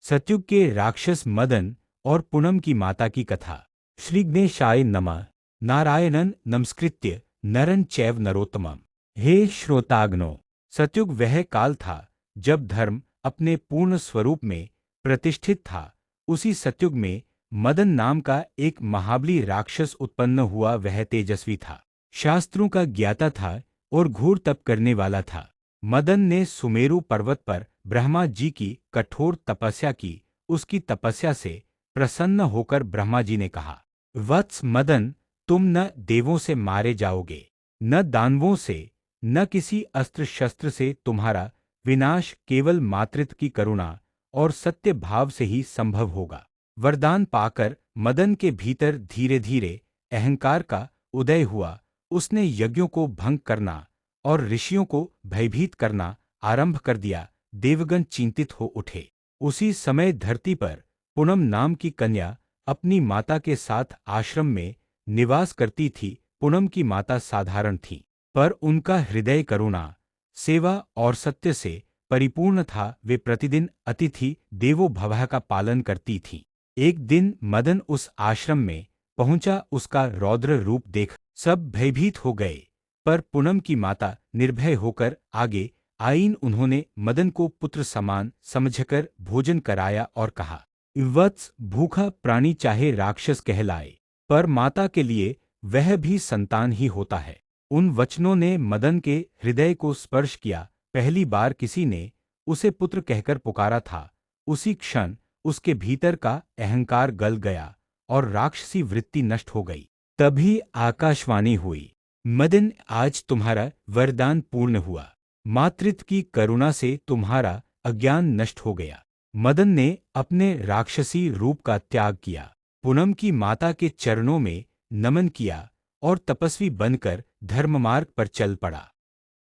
सतयुग के राक्षस मदन और पूनम की माता की कथा। श्री गणेशाय नमः। नारायणन नमस्कृत्य नरं चैव नरोत्तमम्। हे श्रोतागणों, सतयुग वह काल था जब धर्म अपने पूर्ण स्वरूप में प्रतिष्ठित था। उसी सतयुग में मदन नाम का एक महाबली राक्षस उत्पन्न हुआ। वह तेजस्वी था, शास्त्रों का ज्ञाता था और घोर तप करने वाला था। मदन ने सुमेरु पर्वत पर ब्रह्मा जी की कठोर तपस्या की। उसकी तपस्या से प्रसन्न होकर ब्रह्मा जी ने कहा, वत्स मदन, तुम न देवों से मारे जाओगे, न दानवों से, न किसी अस्त्र शस्त्र से। तुम्हारा विनाश केवल मातृत्व की करुणा और सत्य भाव से ही संभव होगा। वरदान पाकर मदन के भीतर धीरे धीरे अहंकार का उदय हुआ। उसने यज्ञों को भंग करना और ऋषियों को भयभीत करना आरंभ कर दिया। देवगण चिंतित हो उठे। उसी समय धरती पर पूनम नाम की कन्या अपनी माता के साथ आश्रम में निवास करती थी। पूनम की माता साधारण थी, पर उनका हृदय करुणा, सेवा और सत्य से परिपूर्ण था। वे प्रतिदिन अतिथि देवो भवः का पालन करती थीं। एक दिन मदन उस आश्रम में पहुंचा। उसका रौद्र रूप देख सब भयभीत हो गए, पर पूनम की माता निर्भय होकर आगे आईं। उन्होंने मदन को पुत्र समान समझकर भोजन कराया और कहा, वत्स, भूखा प्राणी चाहे राक्षस कहलाए, पर माता के लिए वह भी संतान ही होता है। उन वचनों ने मदन के हृदय को स्पर्श किया। पहली बार किसी ने उसे पुत्र कहकर पुकारा था। उसी क्षण उसके भीतर का अहंकार गल गया और राक्षसी वृत्ति नष्ट हो गई। तभी आकाशवाणी हुई, मदन, आज तुम्हारा वरदान पूर्ण हुआ। मातृत्व की करुणा से तुम्हारा अज्ञान नष्ट हो गया। मदन ने अपने राक्षसी रूप का त्याग किया, पूनम की माता के चरणों में नमन किया और तपस्वी बनकर धर्ममार्ग पर चल पड़ा।